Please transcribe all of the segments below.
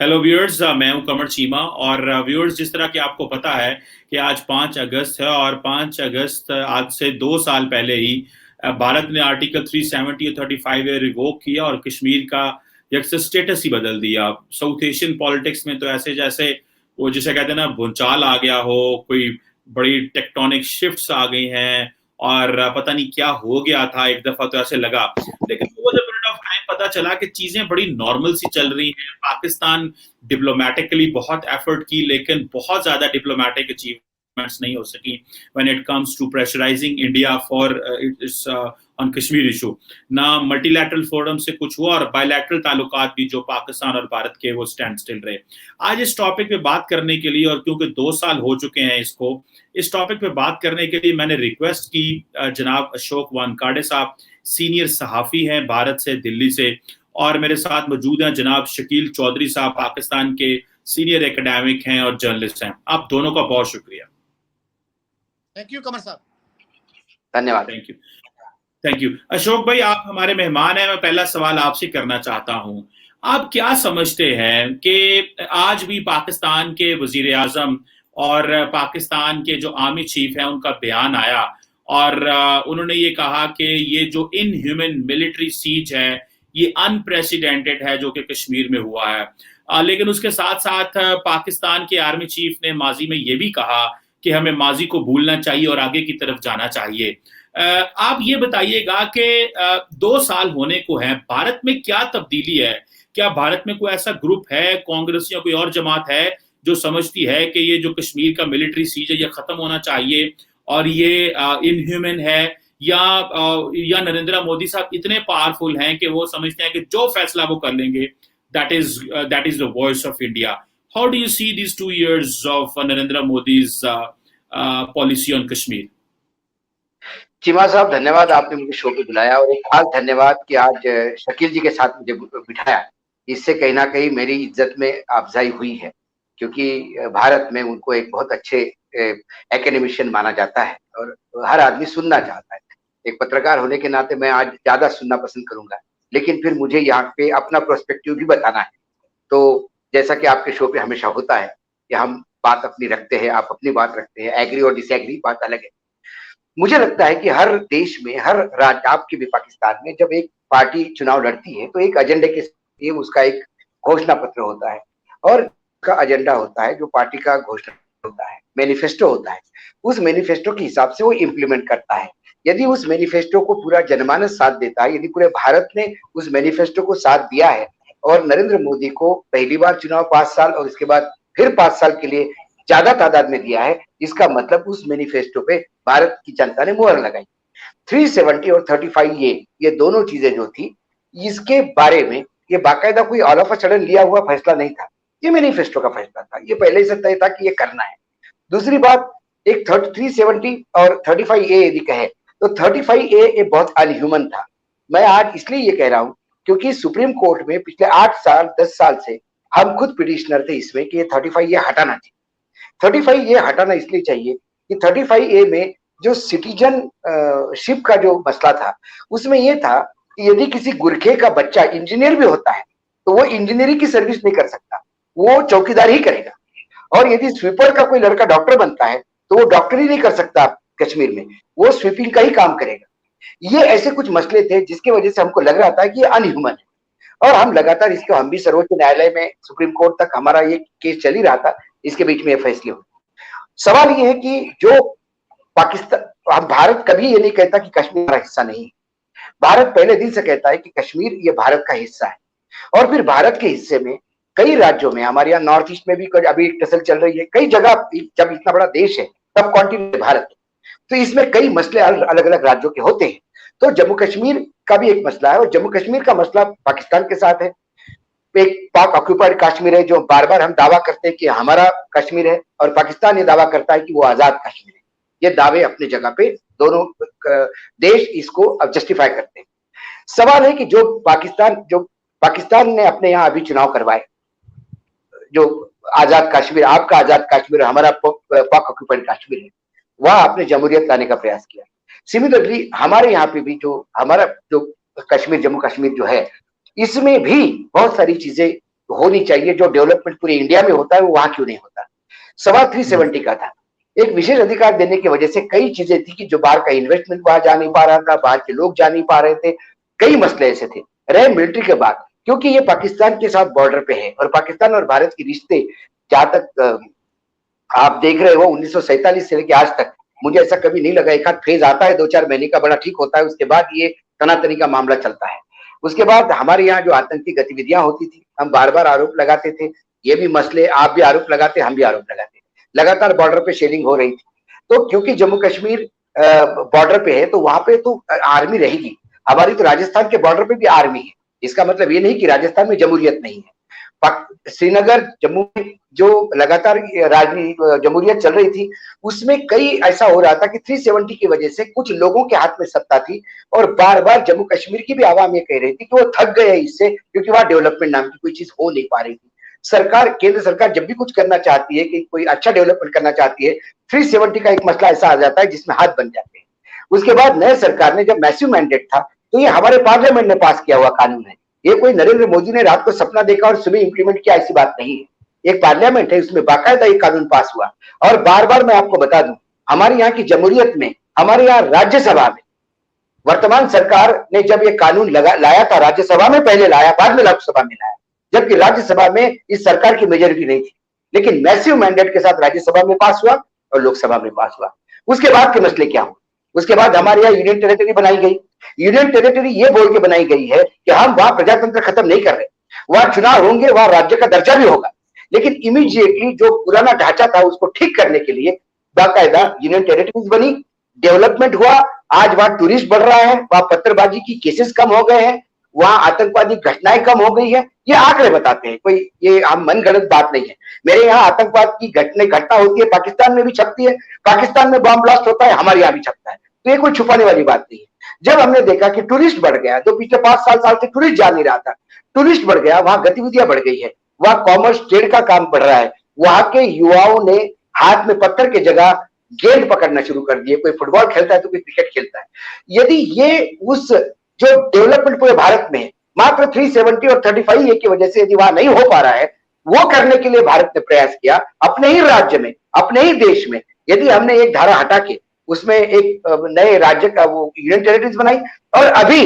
Hello viewers, मैं हूं कमर चीमा। और व्यूअर्स, जिस तरह कि आपको पता है कि आज 5 अगस्त है, और 5 अगस्त आज से 2 साल पहले ही भारत ने आर्टिकल 370 और 35 रिवोक किया और कश्मीर का एक स्टेटस ही बदल दिया। साउथ एशियन पॉलिटिक्स में तो ऐसे जैसे वो जिसे कहते हैं ना, भूचाल आ गया हो, कोई बड़ी टेक्टोनिक शिफ्ट्स आ गई हैं, और पता नहीं क्या हो गया था। एक दफा तो ऐसे लगा, लेकिन over the period of time पता चला कि चीजें बड़ी नॉर्मल सी चल रही हैं। पाकिस्तान डिप्लोमेटिकली बहुत एफर्ट की, लेकिन बहुत ज्यादा डिप्लोमेटिक अचीवमेंट्स नहीं हो सकी when it comes to pressurising India for its on Kashmir issue. ना मल्टीलैटरल फोरम से कुछ हुआ, और बायलैटरल ताल्लुकात भी जो पाकिस्तान और भारत के, वो स्टैंड स्टिल रहे। आज इस टॉपिक पे बात करने के लिए, और क्योंकि 2 साल हो चुके हैं इसको, इस टॉपिक पे बात करने के लिए मैंने रिक्वेस्ट की जनाब अशोक वानकाडे साहब, सीनियर सहाफ़ी हैं भारत से, दिल्ली से, और मेरे साथ मौजूद हैं जनाब शकील चौधरी साहब, पाकिस्तान के सीनियर एकेडमिक हैं और जर्नलिस्ट हैं। आप दोनों का बहुत शुक्रिया। थैंक यू कमर साहब। धन्यवाद। Thank you, thank you. Ashok भाई, आप हमारे मेहमान हैं। मैं पहला सवाल आपसे करना चाहता हूं, आप क्या समझते हैं कि आज भी पाकिस्तान के वजीर आजम और पाकिस्तान के जो आर्मी चीफ हैं, उनका बयान आया, और उन्होंने ये कहा कि ये जो इनह्यूमन मिलिट्री सीज है, ये अनप्रेसिडेंटेड है जो कि कश्मीर में हुआ है। लेकिन उसके साथ साथ पाकिस्तान के आर्मी चीफ ने माजी में ये भी कहा कि हमें माजी को भूलना चाहिए और आगे की तरफ जाना चाहिए। आप ये बताइएगा कि 2 साल होने को है, भारत में क्या तब्दीली है? क्या भारत में कोई ऐसा ग्रुप है, कांग्रेस या कोई और जमात है, जो समझती है कि ये जो कश्मीर का मिलिट्री सीज है, ये खत्म होना चाहिए और ये इनह्यूमन है, या नरेंद्र मोदी साहब इतने पावरफुल हैं कि वो समझते हैं कि जो फैसला वो कर लेंगे, that is the voice of India? How do you see these 2 years of Narendra Modi's policy on Kashmir? Cheema साहब, धन्यवाद, आपने मुझे शो पे बुलाया, और एक खास धन्यवाद कि आज शकील जी के साथ मुझे बिठाया। इससे कहीं ना कहीं मेरी इज्जत में अफजाई हुई है, क्योंकि भारत में उनको एक बहुत अच्छे एकेडमिशियन माना जाता है और हर आदमी सुनना चाहता है। एक पत्रकार होने के नाते मैं आज ज्यादा सुनना पसंद करूंगा, लेकिन फिर मुझे यहाँ पे अपना प्रोस्पेक्टिव भी बताना है। तो जैसा कि आपके शो पे हमेशा होता है कि हम बात अपनी रखते हैं, आप अपनी बात रखते हैं, एग्री और डिसएग्री बात अलग है। मुझे लगता है कि हर देश में, हर राज्य, आपके भी पाकिस्तान में, जब एक पार्टी चुनाव लड़ती है तो एक एजेंडे के लिए उसका एक घोषणा पत्र होता है, और उसका एजेंडा होता है जो पार्टी का घोषणा होता है, मैनिफेस्टो होता है। उस मैनिफेस्टो के हिसाब से वो इम्प्लीमेंट करता है। यदि उस मैनिफेस्टो को पूरा जनमानस साथ देता है, यदि पूरे भारत ने उस मैनिफेस्टो को साथ दिया है, और नरेंद्र मोदी को पहली बार चुनाव 5 साल और इसके बाद फिर 5 साल के लिए ज्यादा तादाद में दिया है, इसका मतलब उस मैनिफेस्टो पे भारत की जनता ने मुहर लगाई। 370 और 35 ये दोनों चीजें जो थी, इसके बारे में ये बाकायदा कोई ऑल ऑफ अ सडन लिया हुआ फैसला नहीं था, ये मैनिफेस्टो का फैसला था, ये पहले से तय था कि ये करना है। दूसरी बात, एक 370 और 35 यदि कहे तो 35 बहुत अनह्यूमन था। मैं आज इसलिए ये कह रहा हूं क्योंकि सुप्रीम कोर्ट में पिछले 8 साल 10 साल से हम खुद पिटिशनर थे इसमें कि 35 हटाना चाहिए। 35 हटाना इसलिए चाहिए कि 35 में जो सिटीजनशिप का जो मसला था, उसमें यह था कि यदि किसी गुरखे का बच्चा इंजीनियर भी होता है तो वो इंजीनियरिंग की सर्विस नहीं कर सकता, वो चौकीदार ही करेगा। और यदि स्वीपर का कोई लड़का डॉक्टर बनता है तो वो डॉक्टरी नहीं कर सकता कश्मीर में, वो स्वीपिंग का ही काम करेगा। ये ऐसे कुछ मसले थे जिसकी वजह से हमको लग रहा था कि ये अनह्यूमन है, और हम लगातार इसको, हम भी सर्वोच्च न्यायालय में, सुप्रीम कोर्ट तक हमारा ये केस चल ही रहा था, इसके बीच में ये फैसले हुए। सवाल ये है कि जो पाकिस्तान, भारत कभी ये नहीं कहता कि कश्मीर हमारा हिस्सा नहीं है। भारत पहले दिन से कहता है कि कश्मीर ये भारत का हिस्सा है, और फिर भारत के हिस्से में कई राज्यों में, हमारे यहाँ नॉर्थ ईस्ट में भी अभी टसल चल रही है, कई जगह, जब इतना बड़ा देश है तब कॉन्टिनेंट भारत, तो इसमें कई मसले अलग अलग राज्यों के होते हैं। तो जम्मू कश्मीर का भी एक मसला है, और जम्मू कश्मीर का मसला पाकिस्तान के साथ है। एक पाक ऑक्यूपाइड कश्मीर है जो बार बार हम दावा करते हैं कि हमारा कश्मीर है, और पाकिस्तान ये दावा करता है कि वो आजाद कश्मीर है। ये दावे अपनी जगह पे, दोनों देश इसको अब जस्टिफाई करते हैं। सवाल है कि जो पाकिस्तान ने अपने यहाँ अभी चुनाव करवाए, जो आजाद कश्मीर, आपका आजाद कश्मीर, हमारा पाक ऑक्यूपाइड कश्मीर है, वह आपने जमहूरियत लाने का प्रयास किया। सिमिलरली हमारे यहाँ पे भी जो हमारा जो कश्मीर, जम्मू कश्मीर जो है, इसमें भी बहुत सारी चीजें होनी चाहिए, जो डेवलपमेंट पूरे इंडिया में होता है वो वहां क्यों नहीं होता। सवाल 370 का था। एक विशेष अधिकार देने की वजह से कई चीजें थी कि जो बाहर का इन्वेस्टमेंट वहां जा नहीं पा रहा था, बाहर के लोग जा नहीं पा रहे थे, कई मसले ऐसे थे। रहे मिलिट्री के बाद, क्योंकि ये पाकिस्तान के साथ बॉर्डर पे है और पाकिस्तान और भारत के रिश्ते जहां तक आप देख रहे हो 1947 से लेकर आज तक मुझे ऐसा कभी नहीं लगा, एक आध फेज आता है 2-4 महीने का, बड़ा ठीक होता है, उसके बाद ये तनातनी का मामला चलता है। उसके बाद हमारे यहाँ जो आतंकी गतिविधियां होती थी, हम बार बार आरोप लगाते थे, ये भी मसले, आप भी आरोप लगाते, हम भी आरोप लगाते, लगातार बॉर्डर पे शेयरिंग हो रही थी। तो क्योंकि जम्मू कश्मीर बॉर्डर पे है तो वहां पे तो आर्मी रहेगी, हमारी तो राजस्थान के बॉर्डर पे भी आर्मी है। इसका मतलब ये नहीं कि राजस्थान में जमहूरियत नहीं है। श्रीनगर जम्मू में जो लगातार जमहूरियत चल रही थी, उसमें कई ऐसा हो रहा था कि 370 की वजह से कुछ लोगों के हाथ में सत्ता थी और बार बार जम्मू कश्मीर की भी आवाम ये कह रही थी कि वो थक गए इससे, क्योंकि वहां डेवलपमेंट नाम की कोई चीज हो नहीं पा रही थी। सरकार, केंद्र सरकार जब भी कुछ करना चाहती है, कि कोई अच्छा डेवलपमेंट करना चाहती है, 370 का एक मसला ऐसा आ जाता है जिसमें हाथ बन जाते हैं। उसके बाद नए सरकार ने जब मैसिव मैंडेट था, तो ये हमारे पार्लियामेंट ने पास किया हुआ कानून है। ये कोई नरेंद्र मोदी ने रात को सपना देखा और सुबह इंप्लीमेंट किया, ऐसी बात नहीं है। एक पार्लियामेंट है, उसमें बाकायदा एक कानून पास हुआ। और बार बार मैं आपको बता दूं, हमारे यहाँ की जमहूरियत में, हमारे यहाँ राज्यसभा में वर्तमान सरकार ने जब ये कानून लाया था, राज्यसभा में पहले लाया, बाद में लोकसभा में लाया, जबकि राज्यसभा में इस सरकार की मेजोरिटी नहीं थी, लेकिन मैसिव मैंडेट के साथ राज्यसभा में पास हुआ और लोकसभा में पास हुआ। उसके बाद के मसले क्या हुए? उसके बाद हमारे यहाँ यूनियन टेरिटरी बनाई गई। यूनियन टेरिटरी ये बोल के बनाई गई है कि हम वहां प्रजातंत्र खत्म नहीं कर रहे, वहां चुनाव होंगे, वहां राज्य का दर्जा भी होगा, लेकिन इमीडिएटली जो पुराना ढांचा था उसको ठीक करने के लिए बाकायदा यूनियन टेरिटरीज बनी, डेवलपमेंट हुआ। आज वहां टूरिस्ट बढ़ रहा है, वहां पत्थरबाजी की केसेस कम हो गए हैं, वहां आतंकवादी घटनाएं कम हो गई है। ये आंकड़े बताते हैं, कोई ये हम मनगढ़ंत बात नहीं है। मेरे यहाँ आतंकवाद की घटना होती है, पाकिस्तान में भी छपती है, पाकिस्तान में बॉम्ब ब्लास्ट होता है, हमारे यहाँ भी छपता है, तो ये कोई छुपाने वाली बात नहीं है। जब हमने देखा कि टूरिस्ट बढ़ गया, तो पिछले 5 साल से टूरिस्ट जा नहीं रहा था, टूरिस्ट बढ़ गया, वहां गतिविधियां बढ़ गई है, वहां कॉमर्स ट्रेड का काम बढ़ रहा है, वहां के युवाओं ने हाथ में पत्थर की जगह गेंद पकड़ना शुरू कर दिए, कोई फुटबॉल खेलता है तो कोई क्रिकेट खेलता है। यदि ये उस जो डेवलपमेंट पूरे भारत में मात्र 370 और 35 की वजह से यदि वहां नहीं हो पा रहा है, वो करने के लिए भारत ने प्रयास किया अपने ही राज्य में, अपने ही देश में। यदि हमने एक धारा हटा के उसमें एक नए राज्य का वो यूनियन टेरिटरीज बनाई, और अभी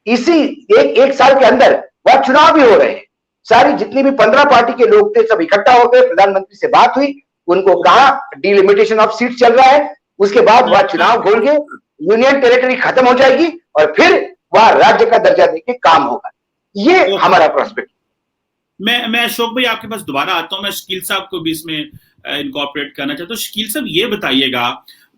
इसी एक साल के अंदर वह चुनाव भी हो रहे हैं, सारी जितनी भी 15 पार्टी के लोग थे सब इकट्ठा हो गए, प्रधानमंत्री से बात हुई, उनको कहा डिलिमिटेशन ऑफ सीट चल रहा है, उसके बाद वह चुनाव घोल के यूनियन टेरिटरी खत्म हो जाएगी और फिर वह राज्य का दर्जा देके काम होगा। ये हमारा प्रोस्पेक्ट। मैं अशोक भाई आपके पास दोबारा आता हूं, मैं शकील साहब को भी इसमें इनकॉर्पोरेट करना चाहता हूँ। शकील साहब ये बताइएगा,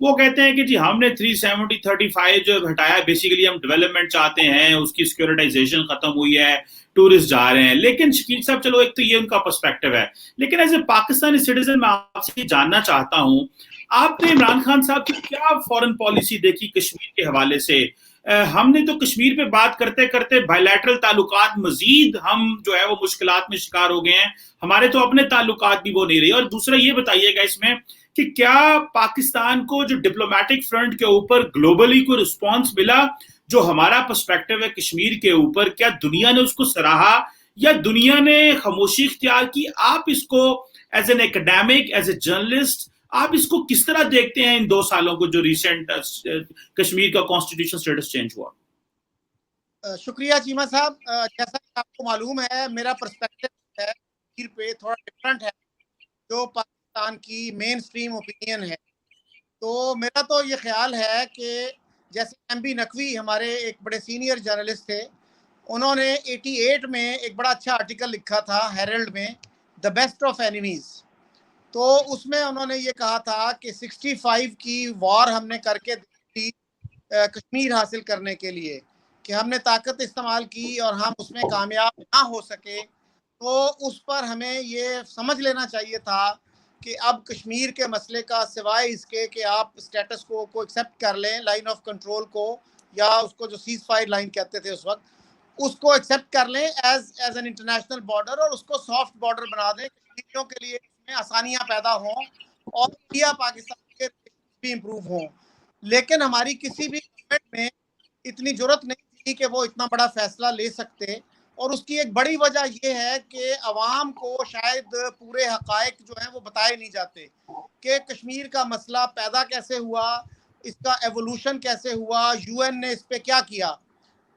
वो कहते हैं कि जी हमने 370 35 जो हटाया, बेसिकली हम डेवलपमेंट चाहते हैं, उसकी सिक्योरिटाइजेशन खत्म हुई है, टूरिस्ट जा रहे हैं। लेकिन शकील साहब चलो एक तो ये उनका पर्सपेक्टिव है, लेकिन एज ए पाकिस्तानी सिटीजन मैं आपसे जानना चाहता हूँ, आपने इमरान खान साहब की क्या फॉरेन पॉलिसी देखी कश्मीर के हवाले से? हमने तो कश्मीर पे बात करते करते बायलैटरल ताल्लुकात मजीद हम जो है वो मुश्किलात में शिकार हो गए हैं, हमारे तो अपने ताल्लुकात भी वो नहीं रही। और दूसरा ये बताइएगा इसमें कि क्या पाकिस्तान को जो डिप्लोमेटिक फ्रंट के ऊपर ग्लोबली कोई रिस्पॉन्स मिला, जो हमारा पर्सपेक्टिव है कश्मीर के ऊपर, क्या दुनिया ने उसको सराहा या दुनिया ने खामोशी इख्तियार की? आप इसको as an academic, as a journalist, आप इसको किस तरह देखते हैं इन 2 सालों को जो रिसेंट कश्मीर का कॉन्स्टिट्यूशन स्टेटस चेंज हुआ? शुक्रिया चीमा साहब। जैसा कि आपको मालूम है, मेरा पर्सपेक्टिव है कश्मीर पे थोड़ा डिफरेंट है जो पाकिस्तान की मेन स्ट्रीम ओपिनियन है। तो मेरा तो ये ख्याल है कि जैसे एमबी नकवी हमारे एक बड़े सीनियर जर्नलिस्ट थे, उन्होंने 88 में एक बड़ा अच्छा आर्टिकल लिखा था हेरल्ड में, द बेस्ट ऑफ एनिमीज। तो उसमें उन्होंने ये कहा था कि 65 की वॉर हमने करके दी कश्मीर हासिल करने के लिए, कि हमने ताकत इस्तेमाल की और हम उसमें कामयाब ना हो सके, तो उस पर हमें ये समझ लेना चाहिए था कि अब कश्मीर के मसले का सिवाय इसके कि आप स्टेटस को एक्सेप्ट कर लें, लाइन ऑफ कंट्रोल को, या उसको जो सीज फायर लाइन कहते थे उस वक्त, उसको एक्सेप्ट कर लें एज एन इंटरनेशनल बॉर्डर और उसको सॉफ्ट बॉर्डर बना दें, कश्मीरियों के लिए इसमें आसानियां पैदा हों और इंडिया पाकिस्तान के भी इम्प्रूव हों। लेकिन हमारी किसी भी गवर्नमेंट में इतनी जरूरत नहीं थी कि वो इतना बड़ा फैसला ले सकते, और उसकी एक बड़ी वजह ये है कि अवाम को शायद पूरे हकायक जो हैं वो बताए नहीं जाते कि कश्मीर का मसला पैदा कैसे हुआ, इसका एवोल्यूशन कैसे हुआ, यूएन ने इस पे क्या किया।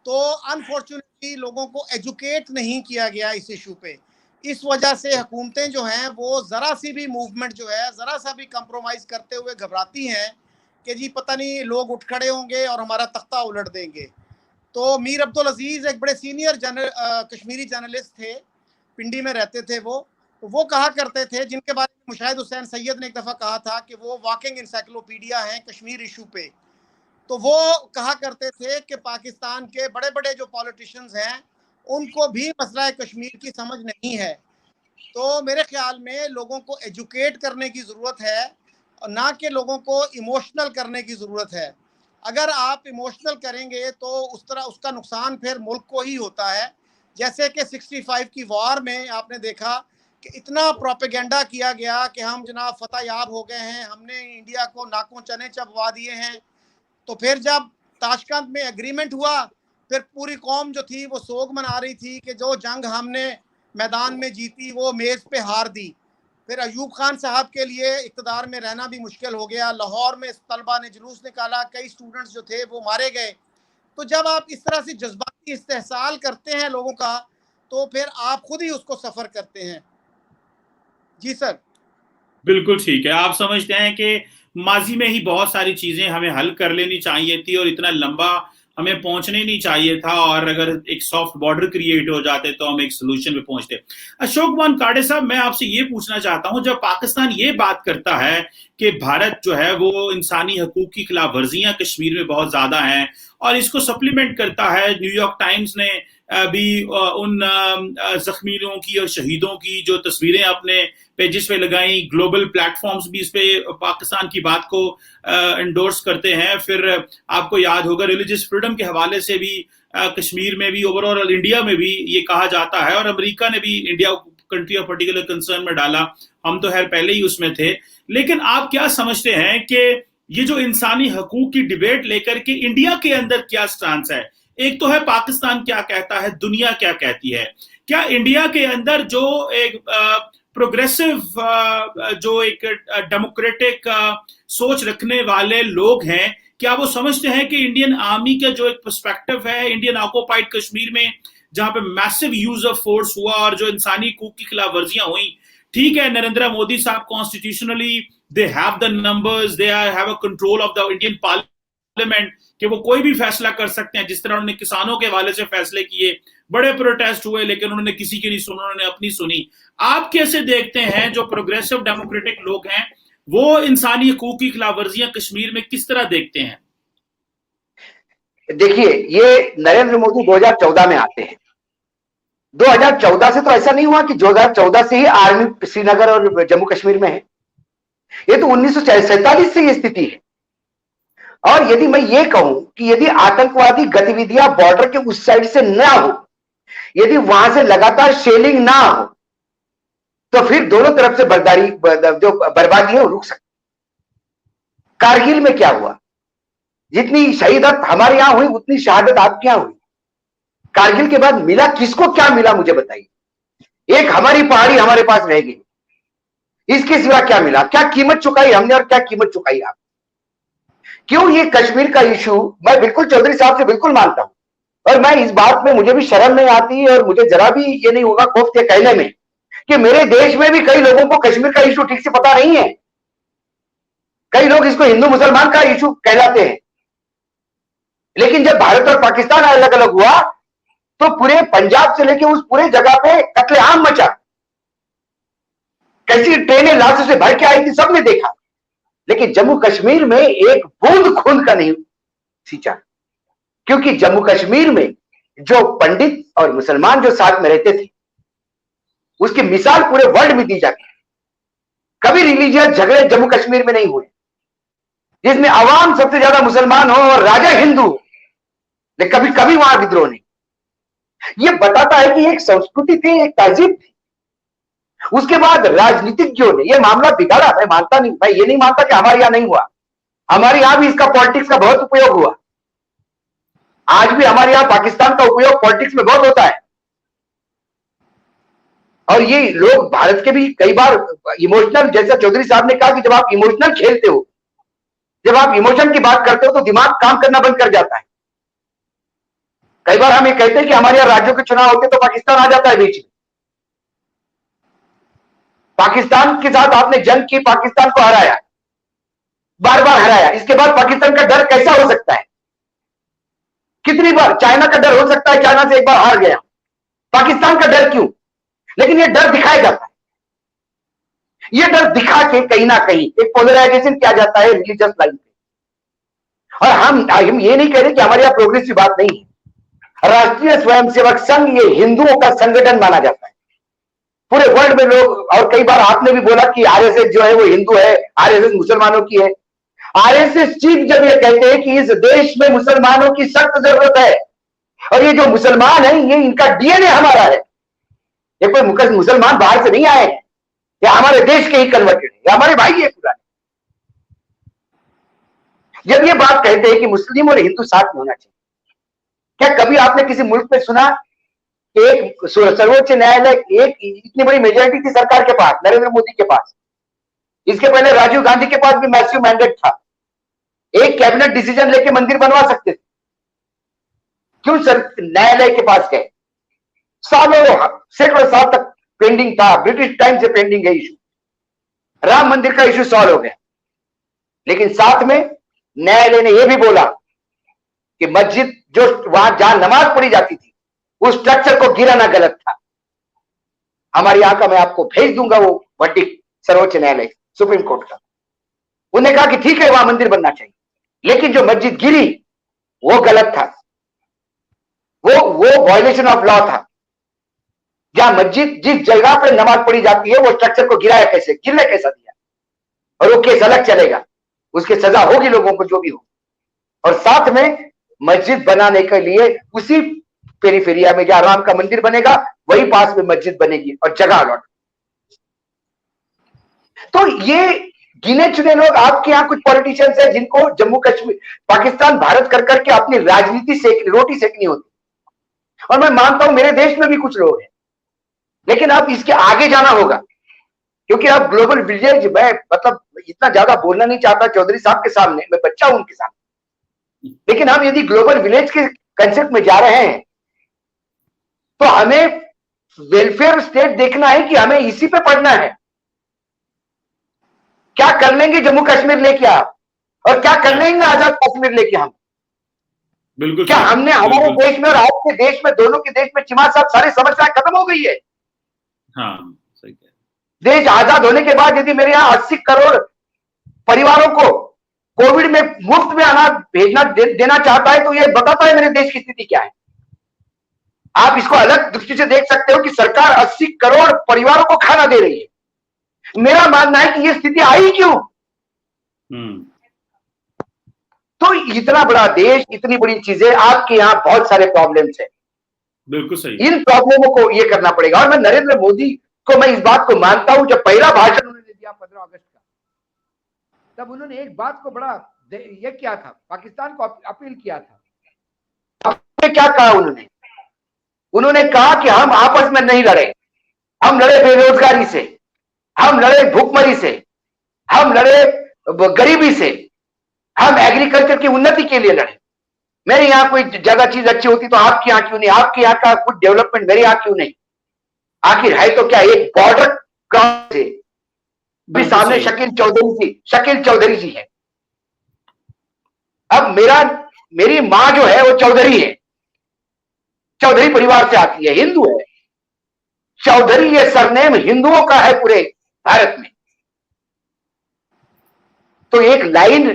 तो अनफॉर्चुनेटली लोगों को एजुकेट नहीं किया गया इस इशू पे। इस वजह से हुकूमतें जो हैं वो ज़रा सी भी मूवमेंट जो है, ज़रा सा भी कंप्रोमाइज़ करते हुए घबराती हैं कि जी पता नहीं लोग उठ खड़े होंगे और हमारा तख्ता उलट देंगे। तो मीर अब्दुल अजीज़ एक बड़े सीनियर कश्मीरी जर्नलिस्ट थे, पिंडी में रहते थे वो कहा करते थे, जिनके बारे में मुशाहिद हुसैन सैयद ने एक दफ़ा कहा था कि वो वॉकिंग इंसाइक्लोपीडिया हैं कश्मीर इशू पे। तो वो कहा करते थे कि पाकिस्तान के बड़े बड़े जो पॉलिटिशियंस हैं उनको भी मसला कश्मीर की समझ नहीं है। तो मेरे ख्याल में लोगों को एजुकेट करने की ज़रूरत है, ना कि लोगों को इमोशनल करने की ज़रूरत है। अगर आप इमोशनल करेंगे तो उस तरह उसका नुकसान फिर मुल्क को ही होता है। जैसे कि 65 की वॉर में आपने देखा कि इतना प्रोपेगेंडा किया गया कि हम जनाब फतह याब हो गए हैं, हमने इंडिया को नाकों चने चबवा दिए हैं। तो फिर जब ताशकंद में एग्रीमेंट हुआ, फिर पूरी कौम जो थी वो सोग मना रही थी कि जो जंग हमने मैदान में जीती वो मेज़ पे हार दी। फिर अयूब खान साहब के लिए इक़्तिदार में रहना भी मुश्किल हो गया। लाहौर में तलबा ने जुलूस निकाला, कई स्टूडेंट्स जो थे वो मारे गए। तो जब आप इस तरह से जज्बाती इस्तेहसाल करते हैं लोगों का, तो फिर आप खुद ही उसको सफ़र करते हैं। जी सर। बिल्कुल ठीक है। आप समझते हैं कि माजी में ही बहुत सारी चीजें हमें हल कर लेनी चाहिए थी और इतना लंबा हमें पहुंचने नहीं चाहिए था, और अगर एक सॉफ्ट बॉर्डर क्रिएट हो जाते तो हम एक सोल्यूशन पे पहुंचते। अशोक मान काड़े साहब, मैं आपसे ये पूछना चाहता हूं, जब पाकिस्तान ये बात करता है कि भारत जो है वो इंसानी हकूक की खिलाफ वर्जियां कश्मीर में बहुत ज्यादा हैं, और इसको सप्लीमेंट करता है, न्यूयॉर्क टाइम्स ने भी उन जख्मियों की और शहीदों की जो तस्वीरें अपने पेजेस पे लगाई, ग्लोबल प्लेटफॉर्म्स भी इस पे पाकिस्तान की बात को एंडोर्स करते हैं। फिर आपको याद होगा रिलीजियस फ्रीडम के हवाले से भी कश्मीर में भी, ओवरऑल इंडिया में भी ये कहा जाता है, और अमेरिका ने भी India country of particular concern में डाला। हम तो खैर पहले ही उसमें थे। लेकिन आप क्या समझते हैं कि ये जो इंसानी हकूक की डिबेट लेकर के इंडिया के अंदर क्या स्टांस है? एक तो है पाकिस्तान क्या कहता है, दुनिया क्या कहती है। क्या इंडिया के अंदर जो एक प्रोग्रेसिव जो एक डेमोक्रेटिक सोच रखने वाले लोग हैं, क्या वो समझते हैं कि इंडियन आर्मी का जो एक पर्सपेक्टिव है इंडियन ऑक्युपाइड कश्मीर में, जहां पे मैसिव यूज ऑफ फोर्स हुआ और जो इंसानी हकूक की खिलाफ वर्जियां हुई, ठीक है नरेंद्र मोदी साहब constitutionally they have the numbers, they have a control of the Indian parliament कि वो कोई भी फैसला कर सकते हैं, जिस तरह उन्होंने किसानों के हवाले से फैसले किए, बड़े प्रोटेस्ट हुए लेकिन उन्होंने किसी की नहीं सुनी, उन्होंने अपनी सुनी। आप कैसे देखते हैं जो प्रोग्रेसिव डेमोक्रेटिक लोग हैं वो इंसानी हकूक की खिलाफ वर्जियां कश्मीर में किस तरह देखते हैं? देखिए, ये नरेंद्र मोदी 2014 में आते हैं। 2014 से तो ऐसा नहीं हुआ कि 2014 से ही आर्मी श्रीनगर और जम्मू कश्मीर में है। ये तो 1947 से ये स्थिति है। और यदि मैं ये कहूं कि यदि आतंकवादी गतिविधियां बॉर्डर के उस साइड से ना हो, यदि वहां से लगातार शेलिंग ना हो, तो फिर दोनों तरफ से जो बर्बादी है वो रुक सकती। कारगिल में क्या हुआ? जितनी शहीदत हमारे यहां हुई उतनी शहादत आपके यहां हुई। कारगिल के बाद मिला किसको क्या मिला मुझे बताइए। एक हमारी पहाड़ी हमारे पास रह गई, इसके सिवा क्या मिला? क्या कीमत चुकाई हमने और क्या कीमत चुकाई आप? क्यों ये कश्मीर का इशू, मैं बिल्कुल चौधरी साहब से बिल्कुल मानता हूं, और मैं इस बात में मुझे भी शर्म नहीं आती और मुझे जरा भी ये नहीं होगा खौफ के कहने में कि मेरे देश में भी कई लोगों को कश्मीर का इशू ठीक से पता नहीं है। कई लोग इसको हिंदू मुसलमान का इशू कहलाते हैं। लेकिन जब भारत और पाकिस्तान अलग अलग हुआ तो पूरे पंजाब से लेकर उस पूरे जगह पे कत्लेआम मचा। कैसी ट्रेनें लाशों से भर के आई थी सबने देखा, लेकिन जम्मू कश्मीर में एक बूंद खून का नहीं सींचा, क्योंकि जम्मू कश्मीर में जो पंडित और मुसलमान जो साथ में रहते थे उसकी मिसाल पूरे वर्ल्ड में दी जाती है। कभी रिलीजियस झगड़े जम्मू कश्मीर में नहीं हुए जिसमें आवाम सबसे ज्यादा मुसलमान हो और राजा हिंदू हो, लेकिन कभी कभी वहां विद्रोह नहीं। यह बताता है कि एक संस्कृति थी, एक तहजीब थी। उसके बाद राजनीतिज्ञों ने यह मामला बिगाड़ा। मैं मानता नहीं, मैं ये नहीं मानता कि हमारे यहां नहीं हुआ, हमारे यहां भी इसका पॉलिटिक्स का बहुत उपयोग हुआ। आज भी हमारे यहां पाकिस्तान का उपयोग पॉलिटिक्स में बहुत होता है। और ये लोग भारत के भी कई बार इमोशनल, जैसा चौधरी साहब ने कहा कि जब आप इमोशनल खेलते हो, जब आप इमोशन की बात करते हो तो दिमाग काम करना बंद कर जाता है। कई बार हम ये कहते हैं कि हमारे यहाँ राज्यों के चुनाव होते तो पाकिस्तान आ जाता है बीच में। पाकिस्तान के साथ आपने जंग की, पाकिस्तान को हराया, बार बार हराया, इसके बाद पाकिस्तान का डर कैसा हो सकता है? कितनी बार चाइना का डर हो सकता है, चाइना से एक बार हार गया, पाकिस्तान का डर क्यों? लेकिन ये डर दिखाया जाता है, ये डर दिखा के कहीं ना कहीं एक पोलराइजेशन किया जाता है रिलीजियस लाइन पे। और हम ये नहीं कह रहे कि हमारे यहाँ प्रोग्रेसिव बात नहीं है। राष्ट्रीय स्वयंसेवक संघ ये हिंदुओं का संगठन माना जाता है पूरे वर्ल्ड में लोग, और कई बार आपने भी बोला कि आरएसएस जो है वो हिंदू है, आरएसएस मुसलमानों की है। आरएसएस चीफ जब ये कहते हैं कि इस देश में मुसलमानों की सख्त जरूरत है, और ये जो मुसलमान है ये इनका डीएनए हमारा है, ये कोई मुसलमान बाहर से नहीं आए हैं, ये हमारे देश के ही कन्वर्टेड है, ये हमारे भाई है पुराने। जब ये बात कहते हैं कि मुस्लिम और हिंदू साथ में होना चाहिए, क्या कभी आपने किसी मुल्क में सुना एक सर्वोच्च न्यायालय, एक इतनी बड़ी मेजोरिटी थी सरकार के पास, नरेंद्र मोदी के पास, इसके पहले राजीव गांधी के पास भी मैसिव मैंडेट था, एक कैबिनेट डिसीजन लेके मंदिर बनवा सकते थे, क्यों सर न्यायालय के पास गए? सालों सैकड़ों साल तक पेंडिंग था, ब्रिटिश टाइम से पेंडिंग है इशू, राम मंदिर का इशू सॉल्व हो गया। लेकिन साथ में न्यायालय ने यह भी बोला कि मस्जिद जो वहां जहां नमाज पढ़ी जाती थी उस स्ट्रक्चर को गिराना गलत था। हमारे यहां का मैं आपको भेज दूंगा वो वर्डिक्ट सर्वोच्च न्यायालय सुप्रीम कोर्ट का। उन्होंने कहा कि ठीक है वहां मंदिर बनना चाहिए, लेकिन जो मस्जिद गिरी वो गलत था, वो वायलेशन ऑफ लॉ था। जहां मस्जिद जिस जगह पर नमाज पढ़ी जाती है वो स्ट्रक्चर को गिराया कैसे, गिरने कैसा दिया, और वो केस अलग चलेगा, उसकी सजा होगी लोगों को जो भी हो। और साथ में मस्जिद बनाने के लिए उसी पेरीफेरिया में जहां राम का मंदिर बनेगा वही पास में मस्जिद बनेगी और जगह अलॉट। तो ये गिने चुने लोग, आपके यहां कुछ पॉलिटिशियंस हैं जिनको जम्मू कश्मीर पाकिस्तान भारत कर करके अपनी राजनीति से रोटी सेकनी होती, और मैं मानता हूं मेरे देश में भी कुछ लोग हैं, लेकिन अब इसके आगे जाना होगा, क्योंकि अब ग्लोबल विलेज, मैं मतलब इतना ज्यादा बोलना नहीं चाहता चौधरी साहब के सामने, मैं बच्चा हूं उनके सामने, लेकिन हम यदि ग्लोबल विलेज के कंसेप्ट में जा रहे हैं तो हमें वेलफेयर स्टेट देखना है कि हमें इसी पे पढ़ना है। क्या कर लेंगे जम्मू कश्मीर लेके आप, और क्या कर लेंगे आजाद कश्मीर लेके हम? बिल्कुल। क्या हमने हमारे देश में और आपके देश में, दोनों के देश में चिमार साहब सारी समस्या खत्म हो गई है? हाँ, सही है। देश आजाद होने के बाद यदि मेरे यहाँ 80 करोड़ परिवारों को कोविड में मुफ्त में अनाज भेजना देना चाहता है तो ये बताता है मेरे देश की स्थिति क्या है। आप इसको अलग दृष्टि से देख सकते हो कि सरकार 80 करोड़ परिवारों को खाना दे रही है। मेरा मानना है कि ये स्थिति आई क्यों? तो इतना बड़ा देश, इतनी बड़ी चीजें, आपके यहाँ बहुत सारे प्रॉब्लम्स हैं। बिल्कुल सही। इन प्रॉब्लमों को ये करना पड़ेगा। और मैं नरेंद्र मोदी को मैं इस बात को मानता हूं, जब पहला भाषण उन्होंने दिया 15 अगस्त का, तब उन्होंने एक बात को बड़ा ये किया था, पाकिस्तान को अपील किया था। क्या कहा उन्होंने कहा कि हम आपस में नहीं लड़े, हम लड़े बेरोजगारी से, हम लड़े भूखमरी से, हम लड़े गरीबी से, हम एग्रीकल्चर की उन्नति के लिए लड़े। मेरे यहाँ कोई ज्यादा चीज अच्छी होती तो आपके यहाँ क्यों नहीं, आपके यहाँ का कुछ डेवलपमेंट मेरे यहाँ क्यों नहीं? आखिर है तो क्या एक बॉर्डर क्रॉस से भी सामने शकील चौधरी जी है। अब मेरी माँ जो है वो चौधरी है, चौधरी परिवार से आती है, हिंदू है। चौधरी ये सरनेम हिंदुओं का है पूरे भारत में। तो एक लाइन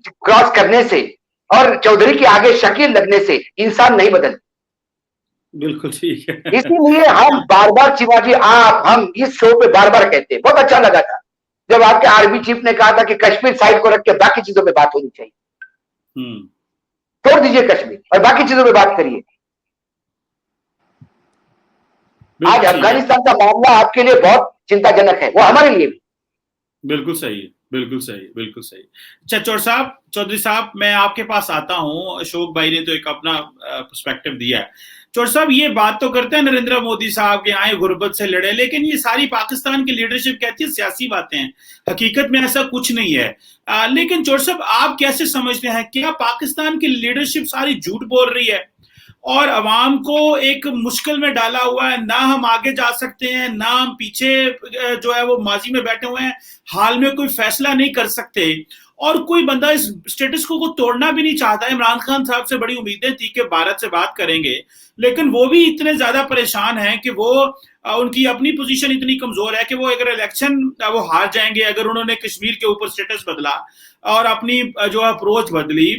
क्रॉस करने से और चौधरी के आगे शकील लगने से इंसान नहीं बदलते। बिल्कुल ठीक है। इसीलिए हम बार बार शिवाजी, हम इस शो पे बार बार कहते हैं। बहुत अच्छा लगा था जब आपके आर्मी चीफ ने कहा था कि कश्मीर साइड को रख के बाकी चीजों में बात होनी चाहिए। छोड़ दीजिए कश्मीर और बाकी चीजों में बात करिए। आज अफगानिस्तान का मामला आपके लिए बहुत चिंताजनक है, वो हमारे लिए भी। बिल्कुल सही है, बिल्कुल सही, बिल्कुल सही। अच्छा चौधरी साहब, मैं आपके पास आता हूं। अशोक भाई ने तो एक अपना पर्सपेक्टिव दिया है। चौर साहब ये बात तो करते हैं नरेंद्र मोदी साहब के आए गुर्बत से लड़े, लेकिन ये सारी पाकिस्तान की लीडरशिप कहती है सियासी बातें हैं, हकीकत में ऐसा कुछ नहीं है। लेकिन चौर साहब आप कैसे समझते हैं, क्या पाकिस्तान की लीडरशिप सारी झूठ बोल रही है और अवाम को एक मुश्किल में डाला हुआ है? ना हम आगे जा सकते हैं, ना हम पीछे जो है वो माजी में बैठे हुए हैं, हाल में कोई फैसला नहीं कर सकते, और कोई बंदा इस स्टेटस को तोड़ना भी नहीं चाहता। इमरान खान साहब से बड़ी उम्मीदें थी कि भारत से बात करेंगे, लेकिन वो भी इतने ज्यादा परेशान हैं कि वो उनकी अपनी पोजीशन इतनी कमजोर है कि वो अगर इलेक्शन वो हार जाएंगे, अगर उन्होंने कश्मीर के ऊपर स्टेटस बदला और अपनी जो अप्रोच बदली,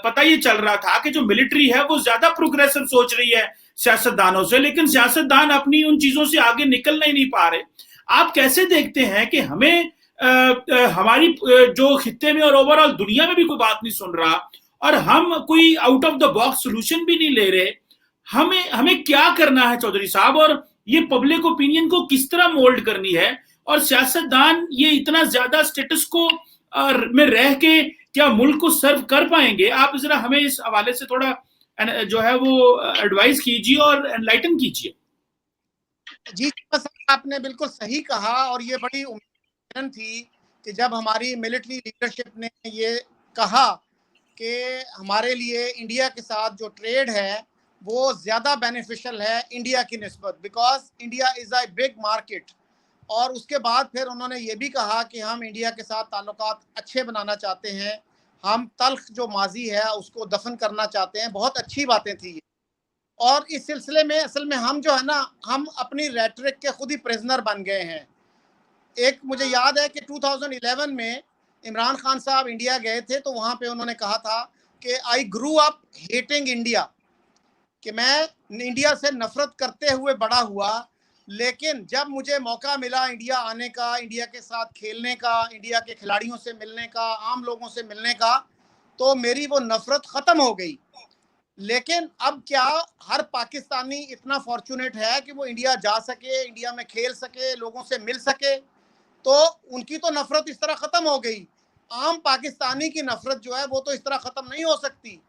पता ये चल रहा था कि जो मिलिट्री है वो ज्यादा प्रोग्रेसिव सोच रही है सियासतदानों से, लेकिन सियासतदान अपनी उन चीजों से आगे निकल नहीं पा रहे। आप कैसे देखते हैं कि हमें हमारी जो खित्ते में और ओवरऑल दुनिया में भी कोई बात नहीं सुन रहा और हम कोई out of the box solution भी नहीं ले रहे? हमें क्या करना है चौधरी साहब, और ये पब्लिक ओपिनियन को किस तरह मोल्ड करनी है, और सियासतदान ये इतना ज्यादा स्टेटस को में रह के क्या मुल्क को सर्व कर पाएंगे? आप जरा हमें इस हवाले से थोड़ा जो है वो एडवाइस कीजिए और एनलाइटन कीजिए। जी आपने बिल्कुल सही कहा, और ये बड़ी उम्मीद थी कि जब हमारी मिलिट्री लीडरशिप ने ये कहा कि हमारे लिए इंडिया के साथ जो ट्रेड है वो ज़्यादा बेनिफिशियल है इंडिया की निस्बत, because India is a big market. और उसके बाद फिर उन्होंने ये भी कहा कि हम इंडिया के साथ ताल्लुकात अच्छे बनाना चाहते हैं, हम तल्ख जो माजी है उसको दफन करना चाहते हैं। बहुत अच्छी बातें थी ये। और इस सिलसिले में असल में हम जो है ना, हम अपनी रेटरिक के खुद ही प्रिजनर बन गए हैं। एक मुझे याद है कि 2011 में इमरान खान साहब इंडिया गए थे, तो वहाँ पे उन्होंने कहा था कि आई ग्रू अप हेटिंग इंडिया, कि मैं इंडिया से नफरत करते हुए बड़ा हुआ, लेकिन जब मुझे मौका मिला इंडिया आने का, इंडिया के साथ खेलने का, इंडिया के खिलाड़ियों से मिलने का, आम लोगों से मिलने का, तो मेरी वो नफरत ख़त्म हो गई। लेकिन अब क्या हर पाकिस्तानी इतना फॉर्चुनेट है कि वो इंडिया जा सके, इंडिया में खेल सके, लोगों से मिल सके? तो उनकी तो नफरत इस तरह ख़त्म हो गई। आम पाकिस्तानी की नफरत जो है वो तो इस तरह ख़त्म नहीं हो सकती।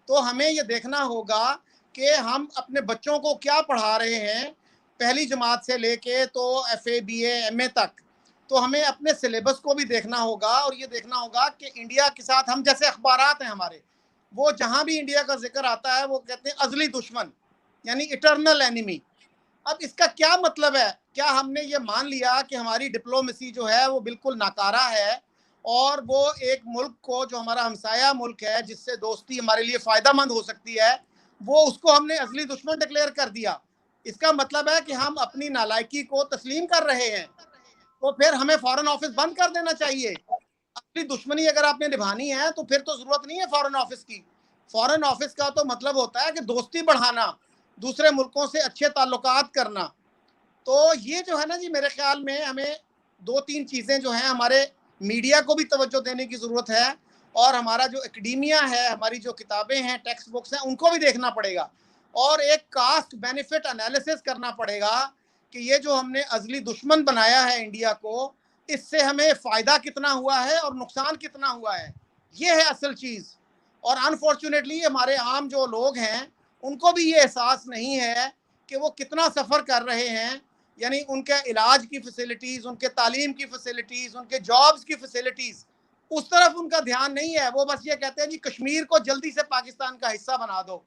तो हमें ये देखना होगा कि हम अपने बच्चों को क्या पढ़ा रहे हैं, पहली जमात से लेके तो FA BA MA तक। तो हमें अपने सिलेबस को भी देखना होगा, और ये देखना होगा कि इंडिया के साथ हम, जैसे अखबारात हैं हमारे, वो जहाँ भी इंडिया का जिक्र आता है वो कहते हैं अजली दुश्मन, यानी इटर्नल एनिमी। अब इसका क्या मतलब है? क्या हमने ये मान लिया कि हमारी डिप्लोमेसी जो है वो बिल्कुल नाकारा है, और वो एक मुल्क को, जो हमारा हमसाया मुल्क है जिससे दोस्ती हमारे लिए फ़ायदा मंद हो सकती है, वो उसको हमने असली दुश्मन डिक्लेयर कर दिया? इसका मतलब है कि हम अपनी नालायकी को तस्लीम कर रहे हैं। तो फिर हमें फॉरेन ऑफिस बंद कर देना चाहिए। अपनी दुश्मनी अगर आपने निभानी है तो फिर तो ज़रूरत नहीं है फॉरेन ऑफिस की। फॉरेन ऑफिस का तो मतलब होता है कि दोस्ती बढ़ाना, दूसरे मुल्कों से अच्छे ताल्लुकात करना। तो ये जो है ना जी, मेरे ख्याल में हमें 2-3 चीज़ें जो हैं, हमारे मीडिया को भी तवज्जो देने की ज़रूरत है, और हमारा जो एकेडेमिया है, हमारी जो किताबें हैं, टेक्स्ट बुक्स हैं, उनको भी देखना पड़ेगा, और एक कास्ट बेनिफिट एनालिसिस करना पड़ेगा कि ये जो हमने अजली दुश्मन बनाया है इंडिया को, इससे हमें फ़ायदा कितना हुआ है और नुकसान कितना हुआ है। ये है असल चीज़। और अनफॉर्चुनेटली हमारे आम जो लोग हैं उनको भी ये एहसास नहीं है कि वो कितना सफ़र कर रहे हैं, यानी उनके इलाज की फैसिलिटीज़, उनके तालीम की फैसिलिटीज़, उनके जॉब्स की फैसिलिटीज़, उस तरफ उनका ध्यान नहीं है। वो बस ये कहते हैं जी कश्मीर को जल्दी से पाकिस्तान का हिस्सा बना दो,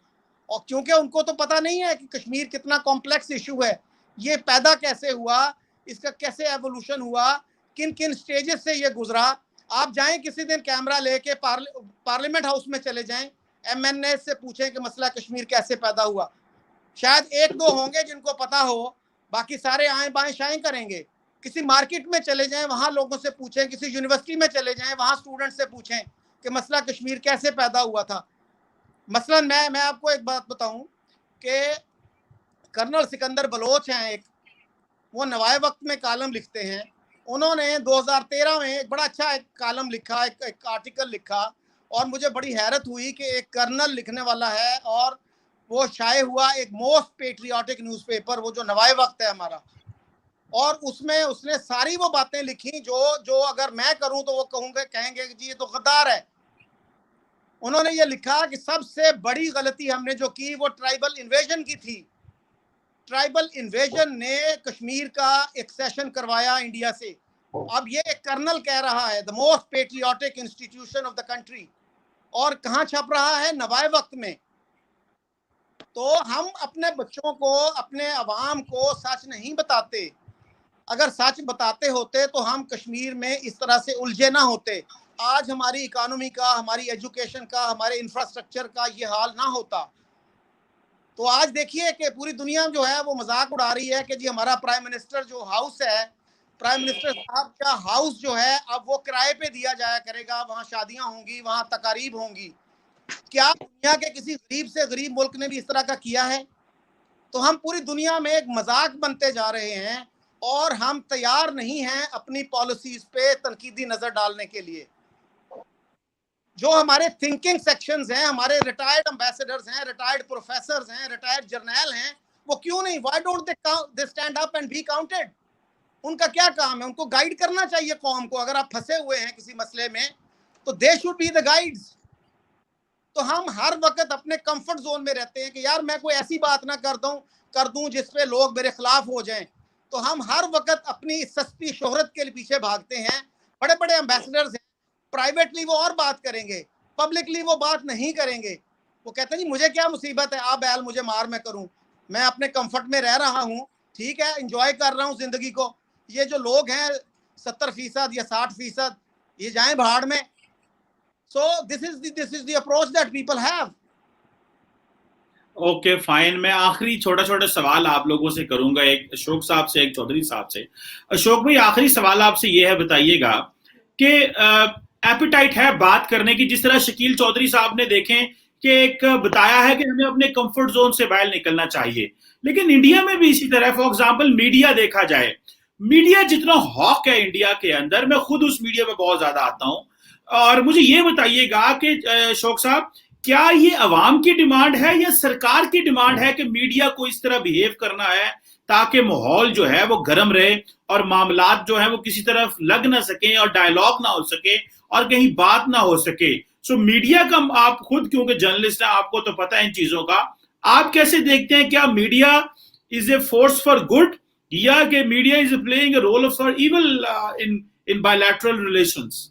और क्योंकि उनको तो पता नहीं है कि कश्मीर कितना कॉम्प्लेक्स इशू है, ये पैदा कैसे हुआ, इसका कैसे एवोल्यूशन हुआ, किन किन स्टेजेस से ये गुजरा। आप जाएं किसी दिन कैमरा लेके पार्लियामेंट हाउस में चले जाएं, MNA से पूछें कि मसला कश्मीर कैसे पैदा हुआ। शायद 1-2 होंगे जिनको पता हो, बाकी सारे आए बाएं शाएं करेंगे। किसी मार्केट में चले जाएं, वहाँ लोगों से पूछें, किसी यूनिवर्सिटी में चले जाएं, वहाँ स्टूडेंट से पूछें कि मसला कश्मीर कैसे पैदा हुआ था। मसलन मैं आपको एक बात बताऊं कि कर्नल सिकंदर बलोच हैं एक, वो नवाए वक्त में कालम लिखते हैं। उन्होंने 2013 में एक बड़ा अच्छा एक कालम लिखा, एक आर्टिकल लिखा, और मुझे बड़ी हैरत हुई कि एक कर्नल लिखने वाला है, और वो शाये हुआ एक मोस्ट पेट्रियाटिक न्यूज़पेपर, वो जो नवाए वक्त है हमारा, और उसमें उसने सारी वो बातें लिखी जो अगर मैं करूं तो वो कहेंगे जी ये तो गद्दार है। उन्होंने ये लिखा कि सबसे बड़ी गलती हमने जो की वो ट्राइबल इन्वेजन की थी। ट्राइबल इन्वेजन ने कश्मीर का एक सेशन करवाया इंडिया से। अब ये एक कर्नल कह रहा है the most patriotic institution of the country, और कहाँ छप रहा है? नवाए वक्त में। तो हम अपने बच्चों को, अपने अवाम को सच नहीं बताते। अगर सच बताते होते तो हम कश्मीर में इस तरह से उलझे ना होते। आज हमारी इकोनॉमी का, हमारी एजुकेशन का, हमारे इंफ्रास्ट्रक्चर का ये हाल ना होता। तो आज देखिए कि पूरी दुनिया जो है वो मजाक उड़ा रही है कि जी हमारा प्राइम मिनिस्टर जो हाउस है, प्राइम मिनिस्टर साहब का हाउस जो है अब वो किराए पे दिया जाया करेगा, वहाँ शादियां होंगी, वहाँ तकारीब होंगी। क्या दुनिया के किसी गरीब से गरीब मुल्क ने भी इस तरह का किया है? तो हम पूरी दुनिया में एक मजाक बनते जा रहे हैं और हम तैयार नहीं हैं अपनी पॉलिसीज पे तनकीदी नजर डालने के लिए। जो हमारे थिंकिंग सेक्शंस हैं, हमारे रिटायर्ड एम्बेसडर्स हैं, रिटायर्ड प्रोफेसर्स हैं, रिटायर्ड जर्नैल हैं, वो क्यों नहीं, why don't they stand up and be counted? उनका क्या काम है? उनको गाइड करना चाहिए कौम को। अगर आप फंसे हुए हैं किसी मसले में तो they should be the guides. तो हम हर वक्त अपने कंफर्ट जोन में रहते हैं कि यार मैं कोई ऐसी बात ना कर दूं जिसपे लोग मेरे खिलाफ हो जाएं। तो हम हर वक्त अपनी सस्ती शोहरत के पीछे भागते हैं। बड़े बड़े एम्बेसडर्स हैं, प्राइवेटली वो और बात करेंगे, पब्लिकली वो बात नहीं करेंगे। वो कहते हैं जी मुझे क्या मुसीबत है, आप बैल मुझे मार मैं करूं, मैं अपने कंफर्ट में रह रहा हूं, ठीक है, एंजॉय कर रहा हूं जिंदगी को। ये जो लोग हैं 70% या 60%, ये जाएं भाड़ में। So this is the approach that people have. Okay fine, मैं आखिरी छोटा छोटा सवाल आप लोगों से करूंगा, एक अशोक साहब से, एक चौधरी साहब से। अशोक भाई, आखिरी सवाल आपसे ये है, बताइएगा कि एपिटाइट है बात करने की, जिस तरह शकील चौधरी साहब ने देखें कि एक बताया है कि हमें अपने कंफर्ट जोन से बाहर निकलना चाहिए, लेकिन इंडिया में भी इसी तरह, फॉर एग्जांपल मीडिया देखा जाए, मीडिया जितना हॉक है इंडिया के अंदर, मैं खुद उस मीडिया में बहुत ज्यादा आता हूं, और मुझे ये बताइएगा कि अशोक साहब, क्या ये अवाम की डिमांड है या सरकार की डिमांड है कि मीडिया को इस तरह बिहेव करना है ताकि माहौल जो है वो गर्म रहे और मामलात जो है वो किसी तरफ लग ना सके और डायलॉग ना हो सके और कहीं बात ना हो सके? सो मीडिया का, आप खुद क्योंकि जर्नलिस्ट हैं, आपको तो पता है इन चीजों का, आप कैसे देखते हैं? क्या media is a force for good या कि media is playing a role for evil in bilateral relations?